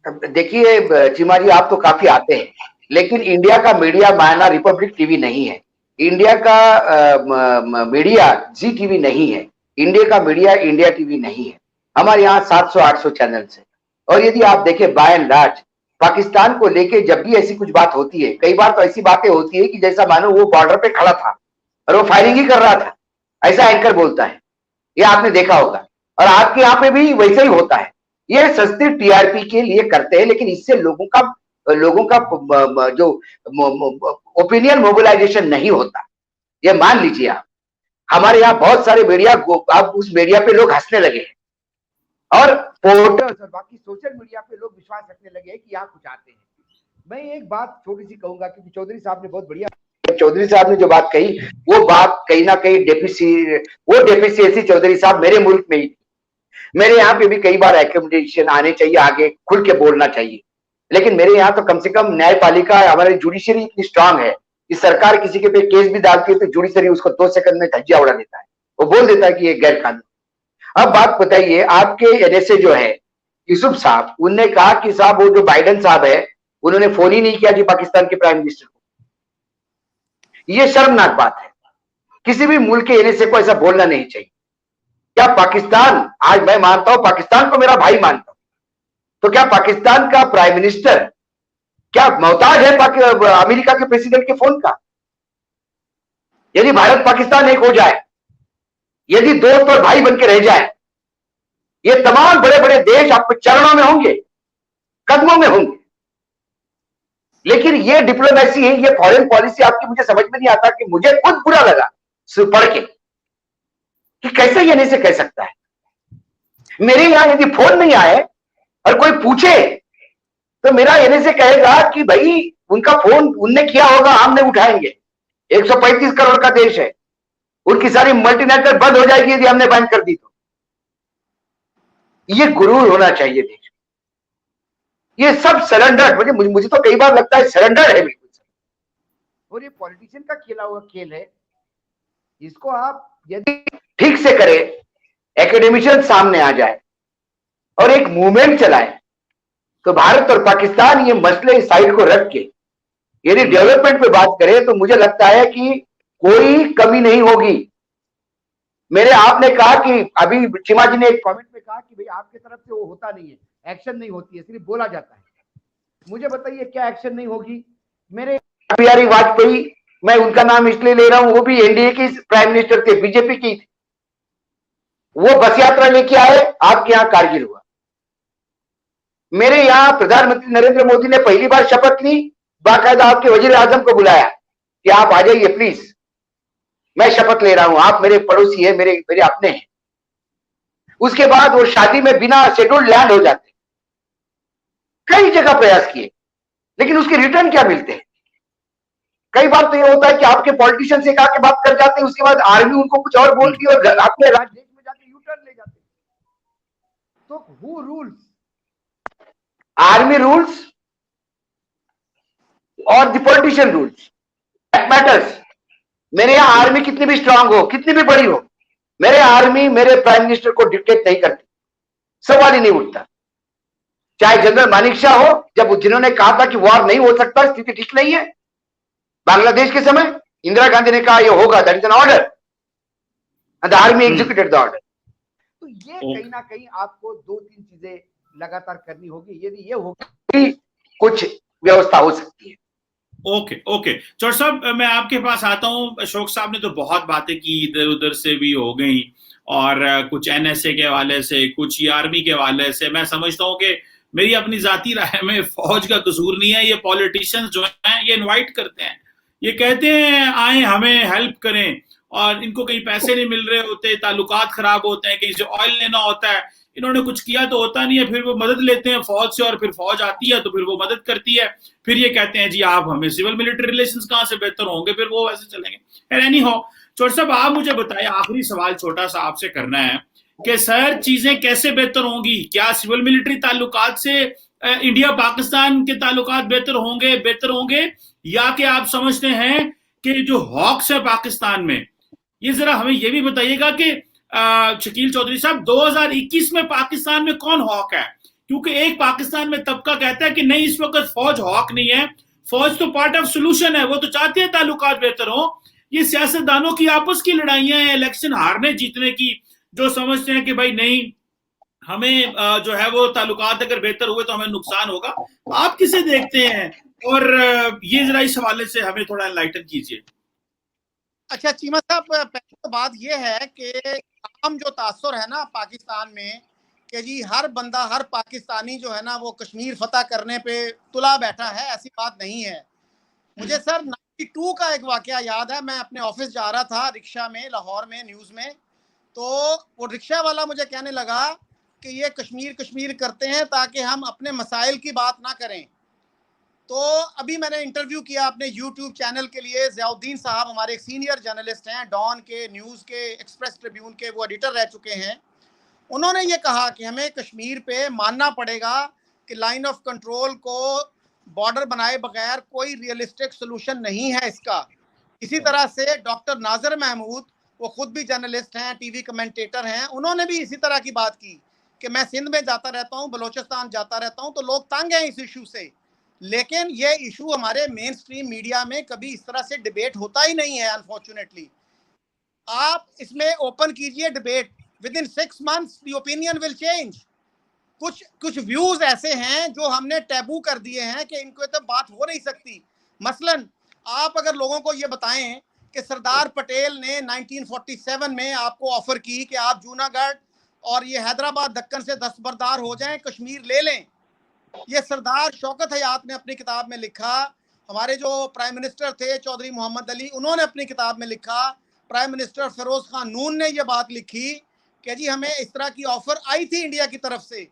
देखिए चीमा जी, आप तो काफी आते हैं, लेकिन इंडिया का मीडिया मायना रिपब्लिक टीवी नहीं है, इंडिया का मीडिया जी टीवी नहीं है, इंडिया का मीडिया इंडिया टीवी नहीं है। हमारे यहाँ 700-800 चैनल्स है, और यदि आप देखें बाय एंड लार्ज पाकिस्तान को लेके जब भी ऐसी कुछ बात होती है, कई बार तो ऐसी बातें होती है कि जैसा मानो वो बॉर्डर पे खड़ा था और वो फायरिंग ही कर रहा था, ऐसा एंकर बोलता है, ये आपने देखा होगा, और आपके यहाँ पे भी वैसा ही होता है। ये सस्ती टीआरपी के लिए करते हैं, लेकिन इससे लोगों का जो ओपिनियन मोबिलाइजेशन नहीं होता। ये मान लीजिए आप, हमारे यहाँ बहुत सारे मीडिया, अब उस मीडिया पे लोग हंसने लगे हैं, और पोर्टल्स और बाकी सोशल मीडिया पे लोग विश्वास रखने लगे हैं कि यहाँ कुछ आते हैं। मैं एक बात छोटी सी कहूंगा, क्योंकि चौधरी साहब ने बहुत बढ़िया, चौधरी साहब ने जो बात कही वो बात कहीं ना कहीं डेफिशिएंसी चौधरी साहब मेरे मुल्क में ही, मेरे यहाँ पे भी कई बार एकोमोडेशन आने चाहिए, आगे खुल के बोलना चाहिए, लेकिन मेरे यहाँ तो कम से कम न्यायपालिका, हमारी जुडिशरी इतनी स्ट्रांग है कि सरकार किसी के पे केस भी डालती है तो जुडिशरी उसको 2 सेकंड में धज्जिया उड़ा देता है, वो बोल देता है कि ये गैर कानूनी। अब बात बताइए, आपके एनएसए जो है यूसुफ साहब, उनने कहा कि साहब वो जो बाइडेन साहब है उन्होंने फोन ही नहीं किया जी पाकिस्तान के प्राइम मिनिस्टर को। ये शर्मनाक बात है, किसी भी मुल्क के एनएसए को ऐसा बोलना नहीं चाहिए। क्या पाकिस्तान, आज मैं मानता हूं पाकिस्तान को मेरा भाई मानता हूं, तो क्या पाकिस्तान का प्राइम मिनिस्टर क्या मोहताज है अमेरिका के प्रेसिडेंट के फोन का? यदि भारत पाकिस्तान एक हो जाए, यदि दोस्त और भाई बनकर रह जाए, ये तमाम बड़े बड़े देश आपके चरणों में होंगे, कदमों में होंगे। लेकिन ये डिप्लोमेसी है, ये फॉरेन पॉलिसी आपकी मुझे समझ में नहीं आता, कि मुझे खुद बुरा लगा पढ़ के कि कैसे ये नहीं से कह सकता है। मेरे यहां यदि फोन नहीं आए और कोई पूछे तो मेरा एनए से कहेगा कि भाई उनका फोन उनने किया होगा, हम नहीं उठाएंगे। 135 करोड़ का देश है, उनकी सारी मल्टीनेशनल बंद हो जाएगी यदि हमने बैन कर दी तो। ये गुरूर होना चाहिए देश। ये सब सरेंडर, मुझे तो कई बार लगता है सरेंडर है बिल्कुल। और ये पॉलिटिशियन का खेला हुआ खेल है, इसको आप यदि ठीक से करें, एकेडमिशियन सामने आ जाए और एक मूवमेंट चलाए, तो भारत और पाकिस्तान ये मसले साइड को रख के यदि डेवलपमेंट पे बात करें तो मुझे लगता है कि कोई कमी नहीं होगी। मेरे आपने कहा कि अभी चिमा जी ने एक कमेंट में कहा कि भाई आपके तरफ से वो होता नहीं है, एक्शन नहीं होती है, सिर्फ बोला जाता है। मुझे बताइए क्या एक्शन नहीं होगी? मेरे बिहारी वाजपेयी, मैं उनका नाम इसलिए ले रहा हूं, वो भी एनडीए के प्राइम मिनिस्टर थे, बीजेपी की, वो बस यात्रा लेके आए, आपके यहां कारगिल हुआ। मेरे यहां प्रधानमंत्री नरेंद्र मोदी ने पहली बार शपथ ली, बाकायदा आपके वजीर आजम को बुलाया कि आप आ जाइए प्लीज, मैं शपथ ले रहा हूं, आप मेरे पड़ोसी है, मेरे अपने हैं। उसके बाद वो शादी में बिना शेड्यूल्ड लैंड हो जाते। कई जगह प्रयास किए, लेकिन उसके रिटर्न क्या मिलते हैं? कई बार तो ये होता है कि आपके पॉलिटिशियन से आके बात कर जाते हैं, उसके बाद आर्मी उनको कुछ और बोलती है और अपने राज्य देश में जाके यू टर्न ले जाते हैं। तो हु रूल्स? आर्मी रूल्स और the politician rules, that matters. मेरे यहाँ आर्मी कितनी भी स्ट्रांग हो, कितनी भी बड़ी हो, मेरे आर्मी मेरे प्राइम मिनिस्टर को डिक्टेट नहीं करती, सवाल ही नहीं उठता। चाहे जनरल मानिक शाह हो, जब जिन्होंने कहा था कि वॉर नहीं हो सकता, स्थिति ठीक नहीं है बांग्लादेश के समय, इंदिरा गांधी ने कहा ये होगा, that is an order, and the army executed the order. तो ये कहीं ना कहीं आपको 2-3 चीजें लगातार करनी होगी, यदि ये होगी कुछ व्यवस्था हो सकती है। ओके ओके चौर साहब, मैं आपके पास आता हूँ। अशोक साहब ने तो बहुत बातें की, इधर उधर से भी हो गई, और कुछ एनएसए के हवाले से, कुछ आर्मी के हवाले से। मैं समझता हूँ कि मेरी अपनी जाती राय में फौज का कसूर नहीं है, ये पॉलिटिशियंस जो हैं ये इनवाइट करते हैं, ये कहते हैं आए हमें हेल्प करें, और इनको कहीं पैसे नहीं मिल रहे होते, ताल्लुकात खराब होते हैं, कहीं से ऑयल लेना होता है, इन्होंने कुछ किया तो होता नहीं है, फिर वो मदद लेते हैं फौज से, और फिर फौज आती है तो फिर वो मदद करती है, फिर ये कहते हैं जी आप हमें सिविल मिलिट्री रिलेशंस कहां से बेहतर होंगे, फिर वो वैसे चलेंगे। एनी हो, चोर साहब आप मुझे बताएं, आखिरी सवाल छोटा सा आपसे करना है कि सर चीजें कैसे बेहतर होंगी? क्या सिविल मिलिट्री ताल्लुकात से इंडिया पाकिस्तान के ताल्लुकात बेहतर होंगे, या कि आप समझते हैं कि जो हॉक्स है पाकिस्तान में, ये जरा हमें ये भी बताइएगा कि शकील चौधरी साहब 2021 में पाकिस्तान में कौन हॉक है? क्योंकि एक पाकिस्तान में तबका कहता है कि नहीं इस वक्त फौज हॉक नहीं है, फौज तो पार्ट ऑफ सोल्यूशन है, वो तो चाहते हैं ताल्लुकात बेहतर हो। ये सियासतदानों की आपस की लड़ाइयां हैं इलेक्शन हारने जीतने की, जो समझते हैं कि भाई नहीं हमें जो है वो ताल्लुकात अगर बेहतर हुए तो हमें नुकसान होगा। आप किसे देखते हैं, और ये जरा इस हवाले से हमें थोड़ा एनलाइटन कीजिए। अच्छा चीमा साहब, पहली तो बात यह है कि आम जो तासुर है ना पाकिस्तान में कि जी हर बंदा, हर पाकिस्तानी जो है ना वो कश्मीर फतह करने पे तुला बैठा है, ऐसी बात नहीं है। मुझे सर 92 का एक वाकया याद है। मैं अपने ऑफिस जा रहा था रिक्शा में, लाहौर में, न्यूज़ में, तो वो रिक्शा वाला मुझे कहने लगा कि ये कश्मीर कश्मीर करते हैं ताकि हम अपने मसाइल की बात ना करें। तो अभी मैंने इंटरव्यू किया अपने यूट्यूब चैनल के लिए, ज़ियाउद्दीन साहब हमारे एक सीनियर जर्नलिस्ट हैं, डॉन के, न्यूज़ के, एक्सप्रेस ट्रिब्यून के वो एडिटर रह चुके हैं। उन्होंने ये कहा कि हमें कश्मीर पे मानना पड़ेगा कि लाइन ऑफ कंट्रोल को बॉर्डर बनाए बगैर कोई रियलिस्टिक सोल्यूशन नहीं है इसका। इसी तरह से डॉक्टर नाज़र महमूद, वो खुद भी जर्नलिस्ट हैं, टीवी कमेंटेटर हैं, उन्होंने भी इसी तरह की बात की कि मैं सिंध में जाता रहता हूँ, बलोचिस्तान जाता रहता हूँ, तो लोग तंग हैं इस इशू से, लेकिन ये इशू हमारे मेन स्ट्रीम मीडिया में कभी इस तरह से डिबेट होता ही नहीं है अनफॉर्चुनेटली। आप इसमें ओपन कीजिए debate, with in 6 months the opinion will change. कुछ व्यूज ऐसे हैं जो हमने टैबू कर दिए हैं कि इनको तो बात हो नहीं सकती। मसलन आप अगर लोगों को ये बताएं कि सरदार पटेल ने 1947 में आपको ऑफर की कि आप जूनागढ़ और ये हैदराबाद दक्कन से दस्तबरदार हो जाएं, कश्मीर ले लें, ये सरदार शौकत हयात ने अपनी किताब में लिखा, हमारे जो प्राइम मिनिस्टर थे चौधरी मोहम्मद अली, उन्होंने अपनी किताब में लिखा, प्राइम मिनिस्टर फिरोज खान नून ने ये बात लिखी कि जी हमें इस तरह की ऑफर आई थी इंडिया की तरफ से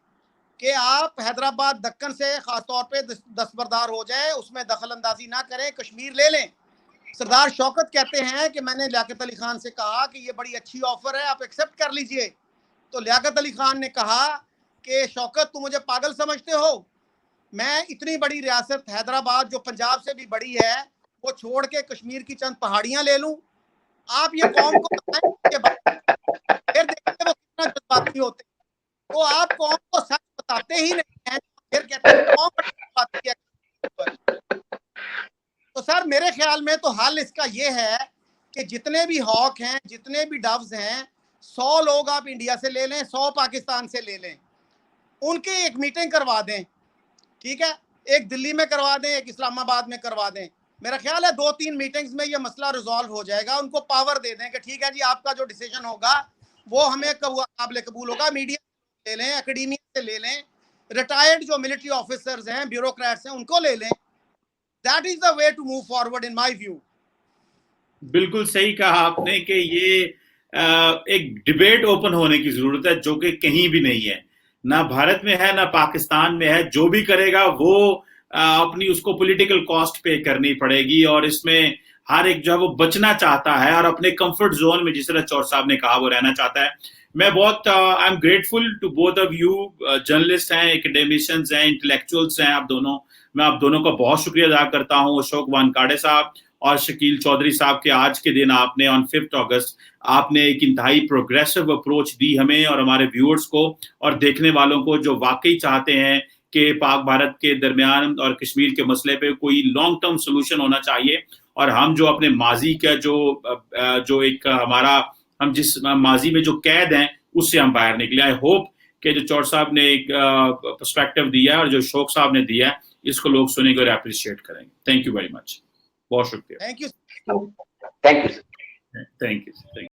कि आप हैदराबाद दक्कन से खासतौर पे दस्तबरदार हो जाए, उसमें दखल अंदाजी ना करें, कश्मीर ले लें। सरदार शौकत कहते हैं कि मैंने लियाकत अली खान से कहा कि ये बड़ी अच्छी ऑफर है, आप एक्सेप्ट कर लीजिए। तो लियाकत अली खान ने कहा कि शौकत तुम मुझे पागल समझते हो, मैं इतनी बड़ी रियासत हैदराबाद जो पंजाब से भी बड़ी है वो छोड़ के कश्मीर की चंद पहाड़ियां ले लूं? आप ये कौम को बताएं के बाद फिर देखते वो कितना जज्बाती होते हैं। तो आप कौम को सच बताते ही नहीं हैं, फिर कहते हैं कौम जज्बाती है। तो सर मेरे ख्याल में तो हल इसका ये है कि जितने भी हॉक हैं, जितने भी डव्स हैं, 100 लोग आप इंडिया से ले लें, 100 पाकिस्तान से ले लें, उनकी एक मीटिंग करवा दें, ठीक है, एक दिल्ली में करवा दें, एक इस्लामाबाद में करवा दें। मेरा ख्याल है 2-3 मीटिंग्स में ये मसला रिजॉल्व हो जाएगा। उनको पावर दे दें कि ठीक है जी, आपका जो डिसीजन होगा वो हमें काबिल कबूल होगा। मीडिया ले लें, एकेडमिया से ले लें, रिटायर्ड जो मिलिट्री ऑफिसर्स हैं, ब्यूरोक्रेट्स हैं, उनको ले लें। That is the way to move forward in my view. बिल्कुल सही कहा आपने कि ये एक डिबेट ओपन होने की जरूरत है, जो कि कहीं भी नहीं है, ना भारत में है ना पाकिस्तान में है। जो भी करेगा वो अपनी उसको पॉलिटिकल कॉस्ट पे करनी पड़ेगी, और इसमें हर एक जो है वो बचना चाहता है और अपने कंफर्ट जोन में, जिस तरह चौर साहब ने कहा, वो रहना चाहता है। मैं बहुत I am grateful to both of you, journalist हैं, एकेडमिशियंस हैं, इंटेलेक्चुअल्स हैं आप दोनों। मैं आप दोनों का बहुत शुक्रिया अदा करता हूँ, अशोक वानकाड़े साहब और शकील चौधरी साहब के। आज के दिन आपने ऑन 5 अगस्त आपने एक इंतहाई प्रोग्रेसिव अप्रोच दी हमें और हमारे व्यूअर्स को और देखने वालों को, जो वाकई चाहते हैं कि पाक भारत के दरमियान और कश्मीर के मसले पे कोई लॉन्ग टर्म सोल्यूशन होना चाहिए। और हम जो अपने माजी का जो एक हमारा, हम जिस माजी में जो कैद हैं उससे हम बाहर निकले। आई होप कि जो चौर साहब ने एक पर्सपेक्टिव दिया और जो अशोक साहब ने दिया, इसको लोग सुनेंगे और अप्रिशिएट करेंगे। थैंक यू वेरी मच, बहुत शुक्रिया। Thank you. Thank you. Thank you.